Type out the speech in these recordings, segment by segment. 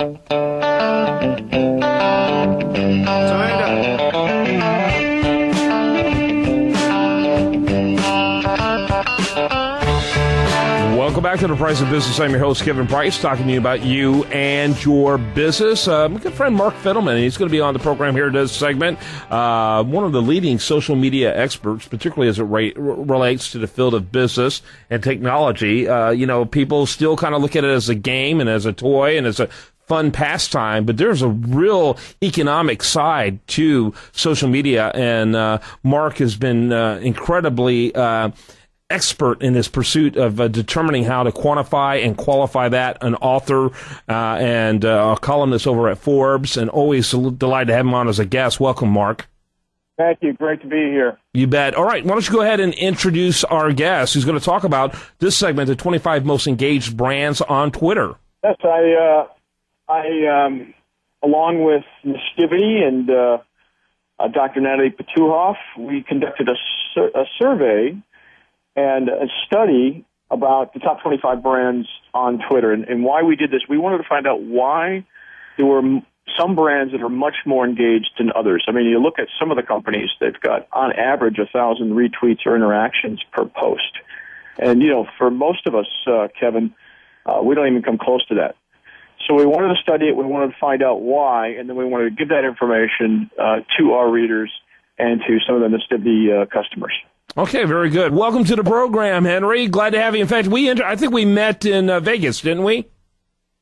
Welcome back to The Price of Business. I'm your host, Kevin Price, talking to you about you and your business. My good friend Mark Fidelman, he's going to be on the program here in this segment. One of the leading social media experts, particularly as it relates to the field of business and technology. People still kind of look at it as a game and as a toy and as a fun pastime, but there's a real economic side to social media, and Mark has been incredibly expert in this pursuit of determining how to quantify and qualify that. An author and a columnist over at Forbes, and always delighted to have him on as a guest. Welcome, Mark. Thank you. Great to be here. You bet. All right, why don't you go ahead and introduce our guest, who's going to talk about this segment, the 25 most engaged brands on Twitter. Yes, I along with Ms. Stivity and Dr. Natalie Petuhoff, we conducted a survey and a study about the top 25 brands on Twitter. And why we did this, we wanted to find out why there were some brands that are much more engaged than others. I mean, you look at some of the companies, they've got, on average, 1,000 retweets or interactions per post. And, for most of us, Kevin, we don't even come close to that. So we wanted to study it, we wanted to find out why, and then we wanted to give that information to our readers and to some of the Stivity customers. Okay, very good. Welcome to the program, Henry. Glad to have you. In fact, I think we met in Vegas, didn't we?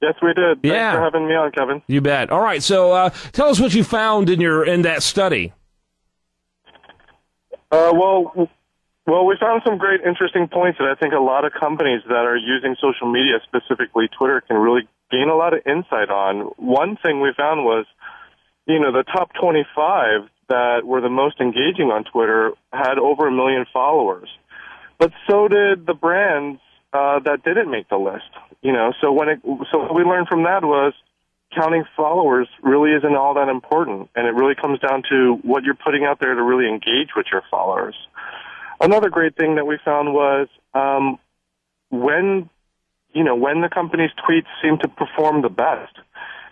Yes, we did. Yeah. Thanks for having me on, Kevin. You bet. All right, so tell us what you found in that study. Well, we found some great, interesting points that I think a lot of companies that are using social media, specifically Twitter, can really gain a lot of insight on. One thing we found was, the top 25 that were the most engaging on Twitter had over 1 million followers. But so did the brands that didn't make the list. So what we learned from that was counting followers really isn't all that important, and it really comes down to what you're putting out there to really engage with your followers. Another great thing that we found was when the company's tweets seem to perform the best.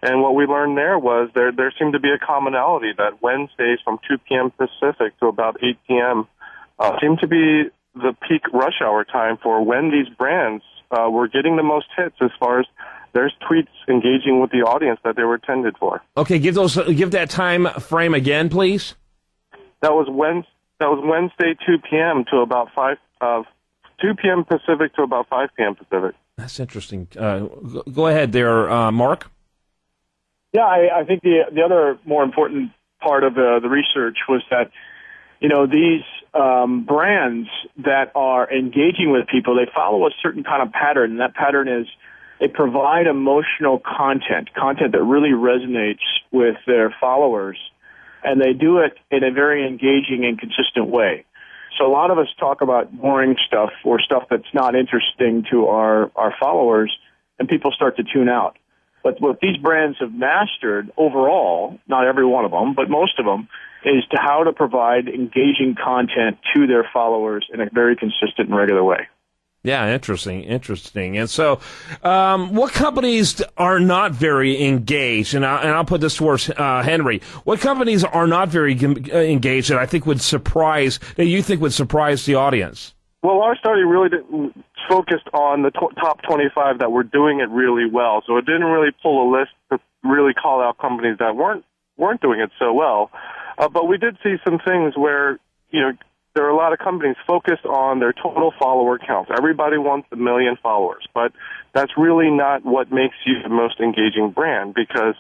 And what we learned there was there seemed to be a commonality that Wednesdays from 2 p.m. Pacific to about 8 p.m. Seemed to be the peak rush hour time for when these brands were getting the most hits as far as their tweets engaging with the audience that they were intended for. Okay, give that time frame again, please. That was Wednesday 2 p.m. to about 2 p.m. Pacific to about 5 p.m. Pacific. That's interesting. Go ahead there, Mark. Yeah, I think the other more important part of the research was that, these brands that are engaging with people, they follow a certain kind of pattern. And that pattern is they provide emotional content that really resonates with their followers. And they do it in a very engaging and consistent way. So a lot of us talk about boring stuff or stuff that's not interesting to our followers, and people start to tune out. But what these brands have mastered overall, not every one of them, but most of them, is to how to provide engaging content to their followers in a very consistent and regular way. Yeah, interesting. And so, what companies are not very engaged? And I'll put this towards Henry. What companies are not very engaged that you think would surprise the audience? Well, our study really focused on the top 25 that were doing it really well. So it didn't really pull a list to really call out companies that weren't doing it so well. But we did see some things where, there are a lot of companies focused on their total follower counts. Everybody wants 1 million followers, but that's really not what makes you the most engaging brand, because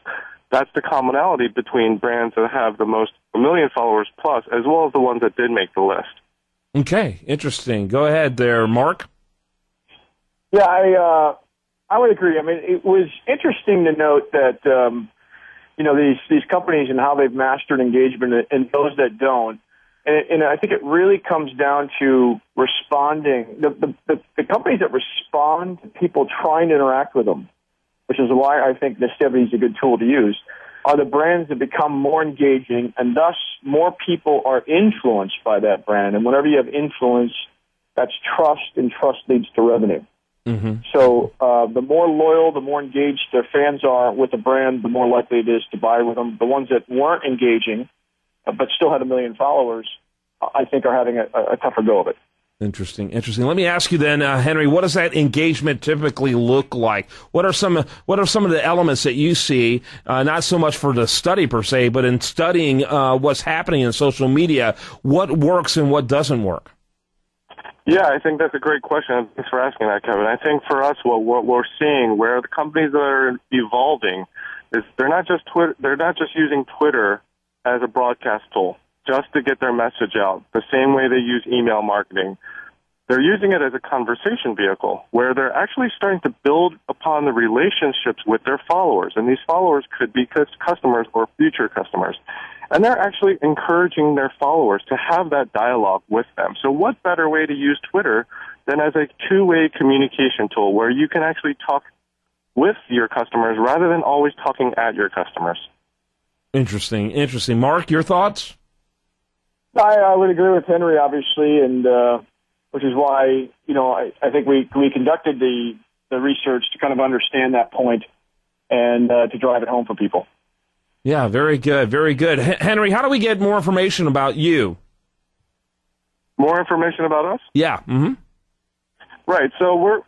that's the commonality between brands that have the most 1 million followers plus, as well as the ones that did make the list. Okay, interesting. Go ahead there, Mark. Yeah, I would agree. I mean, it was interesting to note that these companies and how they've mastered engagement and those that don't. And I think it really comes down to responding. The companies that respond to people trying to interact with them, which is why I think Stivity is a good tool to use, are the brands that become more engaging, and thus more people are influenced by that brand. And whenever you have influence, that's trust, and trust leads to revenue. So the more loyal, the more engaged their fans are with the brand, the more likely it is to buy with them. The ones that weren't engaging but still had 1 million followers, I think are having a tougher go of it. Interesting. Let me ask you then, Henry, what does that engagement typically look like? What are some of the elements that you see, not so much for the study per se, but in studying what's happening in social media, what works and what doesn't work? Yeah, I think that's a great question. Thanks for asking that, Kevin. I think for us, what we're seeing, where the companies that are evolving, is they're not just using Twitter as a broadcast tool just to get their message out, the same way they use email marketing. They're using it as a conversation vehicle where they're actually starting to build upon the relationships with their followers. And these followers could be customers or future customers. And they're actually encouraging their followers to have that dialogue with them. So what better way to use Twitter than as a two-way communication tool where you can actually talk with your customers rather than always talking at your customers? Interesting. Mark, your thoughts? I would agree with Henry, obviously, and which is why, I think we conducted the research to kind of understand that point and to drive it home for people. Yeah, very good. Henry, how do we get more information about you? More information about us? Yeah. Mm-hmm. Right. So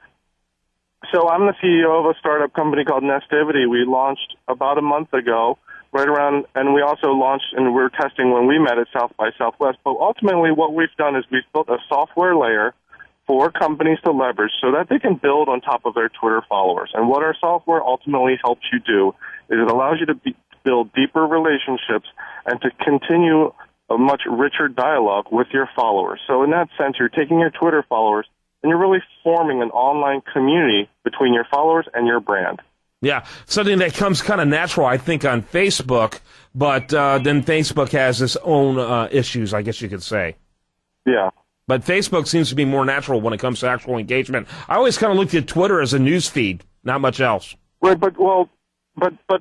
I'm the CEO of a startup company called Nestivity. We launched about a month ago, and we also launched and we're testing when we met at South by Southwest. But ultimately what we've done is we've built a software layer for companies to leverage so that they can build on top of their Twitter followers. And what our software ultimately helps you do is it allows you to build deeper relationships and to continue a much richer dialogue with your followers. So in that sense, you're taking your Twitter followers and you're really forming an online community between your followers and your brand. Yeah, something that comes kind of natural, I think, on Facebook, but then Facebook has its own issues, I guess you could say. Yeah. But Facebook seems to be more natural when it comes to actual engagement. I always kind of looked at Twitter as a news feed, not much else. Right, but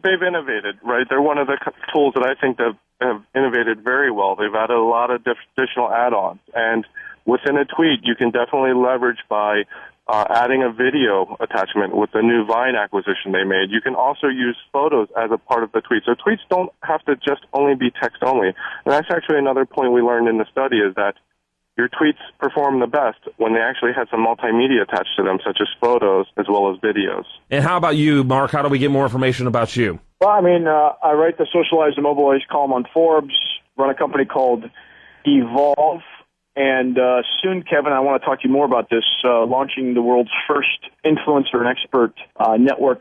they've innovated, right? They're one of the tools that I think that have innovated very well. They've added a lot of additional add-ons, and within a tweet, you can definitely leverage by adding a video attachment with the new Vine acquisition they made. You can also use photos as a part of the tweet. So tweets don't have to just only be text only. And that's actually another point we learned in the study is that your tweets perform the best when they actually had some multimedia attached to them, such as photos as well as videos. And how about you, Mark? How do we get more information about you? Well, I write the Socialize and Mobilize column on Forbes, run a company called Evolve, and soon, Kevin, I want to talk to you more about this, launching the world's first influencer and expert network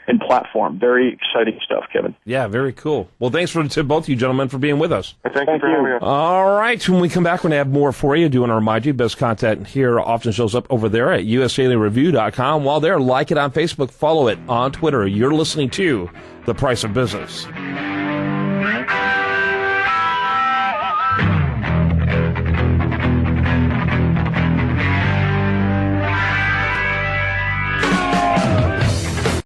and platform. Very exciting stuff, Kevin. Yeah, very cool. Well, thanks to both of you gentlemen for being with us. Thank you for having us. All right, when we come back, we're going to have more for you. I do want to remind you, best content here often shows up over there at usdailyreview.com. While there, like it on Facebook, follow it on Twitter. You're listening to The Price of Business.